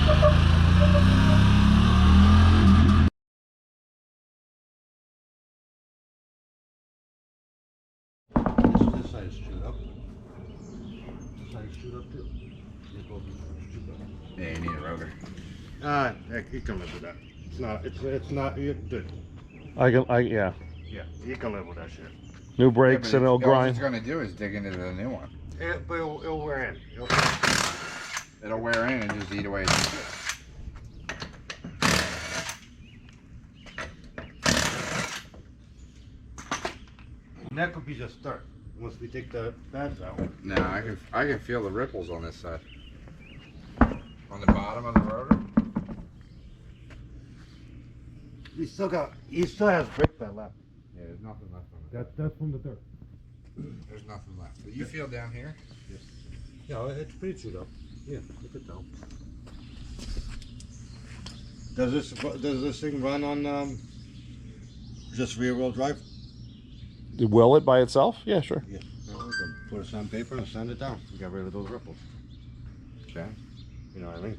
This side shoot up. This side shoot up too. Yeah, you need a rotor. You can live with that. It's not, you're good. Yeah. Yeah, you can live with that shit. New brakes and it'll All grind. it's gonna do is dig into the new one. But it'll wear in. It'll wear in and just eat away at the shit. And that could be just dirt. Once we take the pads out. No, I can feel the ripples on this side. On the bottom of the rotor. He still has brake pad left. Yeah, there's nothing left on it. That's from the dirt. There's nothing left. But you feel down here? Yes. Yeah, it's pretty chewed up. Yeah, look at that. Does this thing run on just rear wheel drive? Will it by itself? Yeah, sure. Yeah. Well, we can put a sandpaper and sand it down. Get rid of those ripples. Okay. You know what I mean?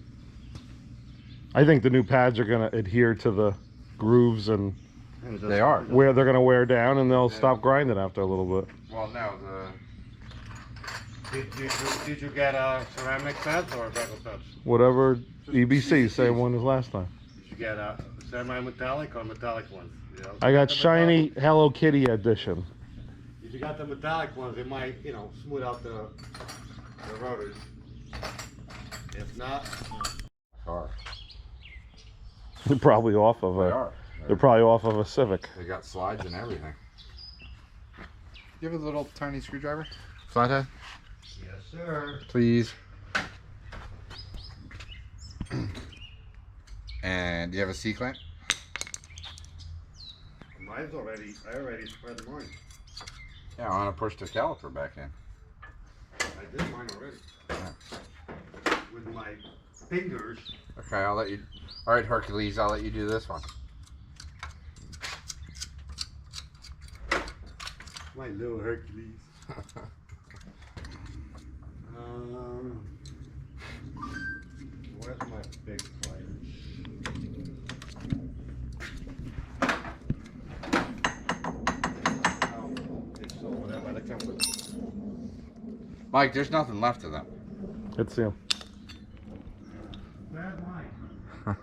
I think the new pads are going to adhere to the grooves and They are. where they're going to wear down, and they'll stop grinding after a little bit. Well, no, Did you get ceramic pads or regular pads? Whatever EBC, same one as last time. Did you get semi-metallic or metallic ones? You know, I got the shiny metallic- Hello Kitty edition. If you got the metallic ones, it might, smooth out the rotors. If not, car. They're probably off of They a. are. They're probably off of a Civic. They got slides and everything. You have a little tiny screwdriver? Flathead? yes, sir. Please. And do you have a C-clamp? Mine's I already spread mine. Yeah, I want to push the caliper back in. I did mine already. Yeah. With my fingers. Okay, I'll let you. All right, Hercules, I'll let you do this one. My little Hercules. Where's my big pliers? It's over there by the camera. Mike, there's nothing left of them. It's him. Where's mine?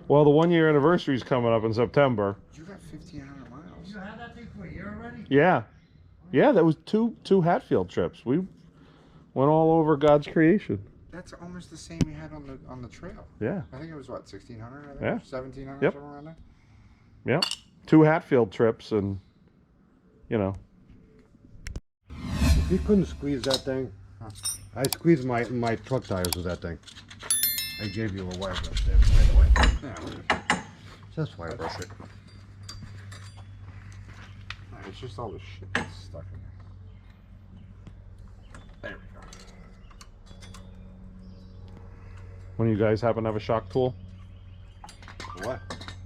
Well, the 1-year anniversary is coming up in September. You got 1,500 miles. You had that thing for a year already? Yeah, that was two Hatfield trips. We went all over God's creation. That's almost the same you had on the trail. Yeah, I think it was what, 1,600? I think? Yeah. 1,700, Yep. somewhere around there. yeah, 2 Hatfield trips, and If you couldn't squeeze that thing, I squeezed my truck tires with that thing. I gave you a wire brush there, by the way. Yeah. Just wire brush it. It's just all the shit that's stuck in there. There we go. when you guys happen to have a shock tool What?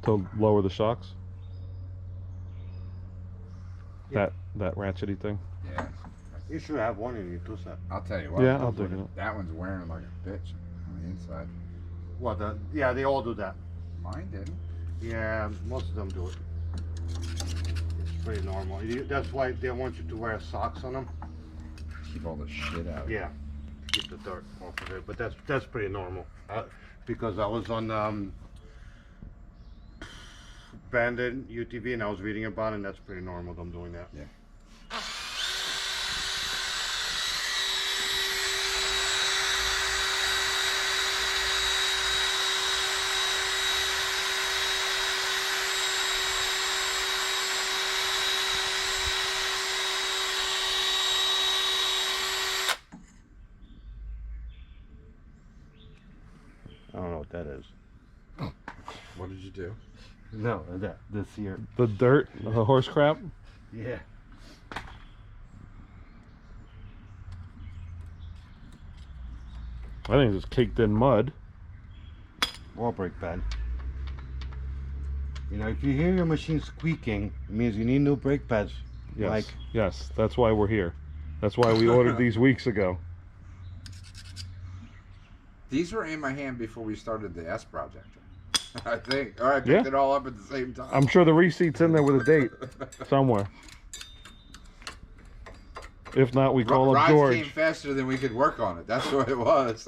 to lower the shocks, Yeah. that ratchety thing. Yeah. You should have one in your two set. I'll tell you what. Yeah, I'll dig it up. That one's wearing like a bitch on the inside. What? Yeah, they all do that. Mine didn't. Yeah, most of them do it. It's pretty normal. That's why they want you to wear socks on them. Keep all the shit out. Yeah, keep the dirt off of it. But that's pretty normal. Because I was on Bandit UTV and I was reading about it, and that's pretty normal. Them doing that. Yeah. I don't know what that is. What did you do? No, this here. The dirt, the horse crap. Yeah. I think it's caked in mud. Or brake pad. You know, if you hear your machine squeaking, it means you need new brake pads. Yes, Like, yes, that's why we're here. That's why we ordered these weeks ago. These were in my hand before we started the S project. I think. Or I picked it all up at the same time. I'm sure the receipt's in there with a date somewhere. If not, we call up Rides George. came faster than we could work on it. That's what it was.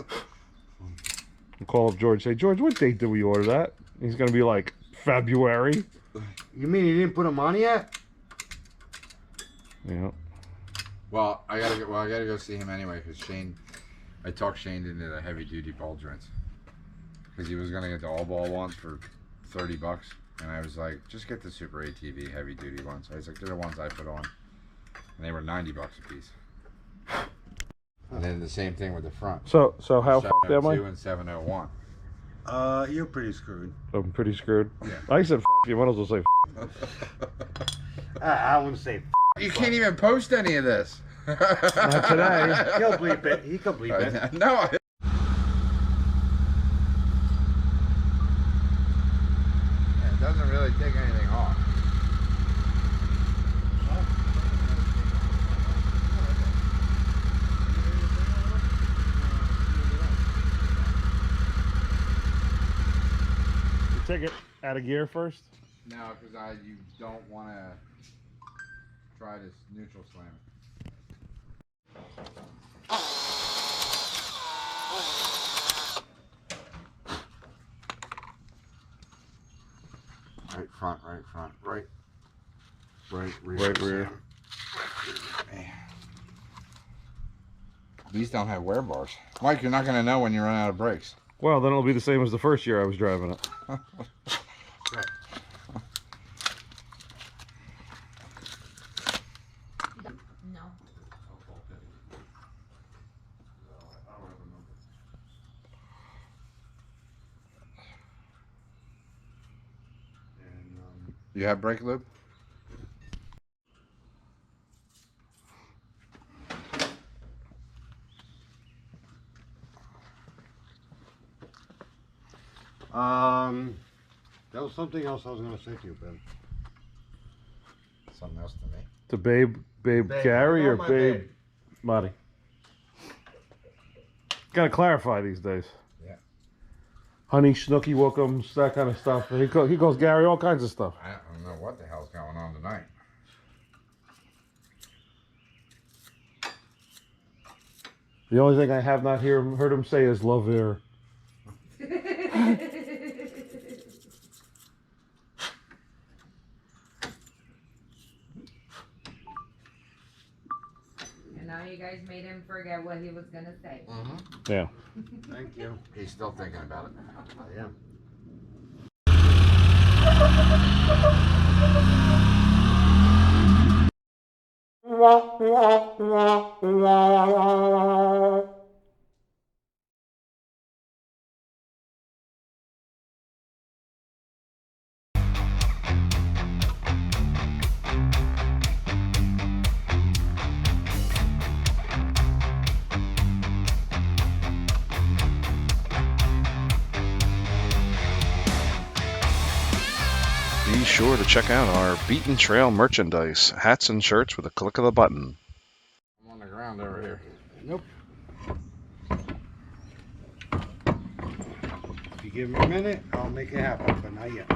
We'll call up George. Say, George, what date did we order that? He's gonna be like February. You mean you didn't put them on yet? Yeah. Well, I gotta go see him anyway because I talked Shane into the heavy duty ball joints because he was gonna get the all ball ones for $30, and I was like, just get the Super ATV heavy duty ones. I was like, they're the ones I put on, and they were $90 a piece. And then the same thing with the front. So how fucked am I? 702 and 701. You're pretty screwed. I'm pretty screwed. Yeah. I said you. Might as well say. I wouldn't say. You can't even post any of this. Not today. He'll bleep it. He can bleep it. No. It doesn't really take anything off. You take it out of gear first. No, because you don't want to try this neutral slam. Right front, right rear. Right rear. These don't have wear bars. Mike, you're not going to know when you run out of brakes. Well, then it'll be the same as the first year I was driving it. Right. No. You have brake lube? That was something else I was gonna say to you, Ben. Something else to me. To Babe Gary or my Babe Marty? Gotta clarify these days. Yeah. Honey, Snooky, Wookums, that kind of stuff. He calls Gary all kinds of stuff. I don't know what the hell's going on tonight. The only thing I have not heard him say is love air. And now you guys made him forget what he was gonna say. Yeah. Thank you. He's still thinking about it. I am. Be sure to check out our Beaten Trail merchandise, hats and shirts with a click of the button. I'm on the ground over here. Nope. If you give me a minute, I'll make it happen, but not yet.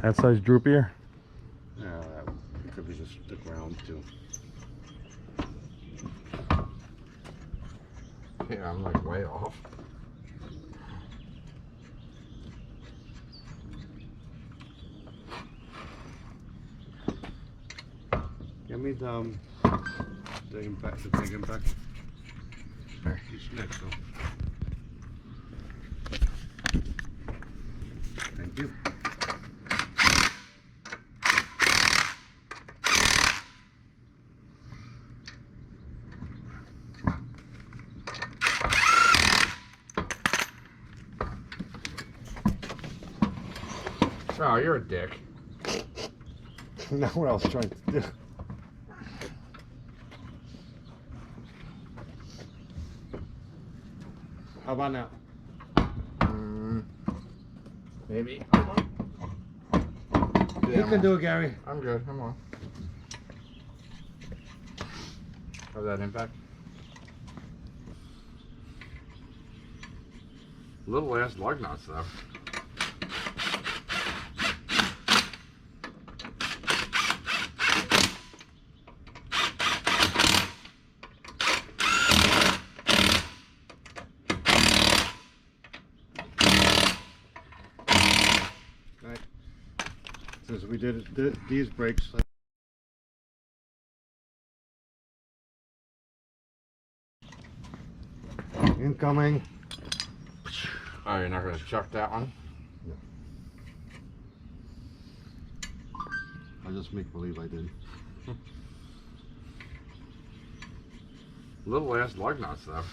Hat size droopier? No, that could be just the ground too. Yeah, I'm like way off. Give me the impact, the big impact. There. It's next though. Thank you. Oh, you're a dick. Now what I was trying to do. How about now? Maybe. You can do it, Gary. I'm good. I'm on. of that impact. Little ass lug nuts though. Right. Since we did these brakes. Incoming. Oh, you're not gonna chuck that one? I just make believe I did. Little ass lug nuts though.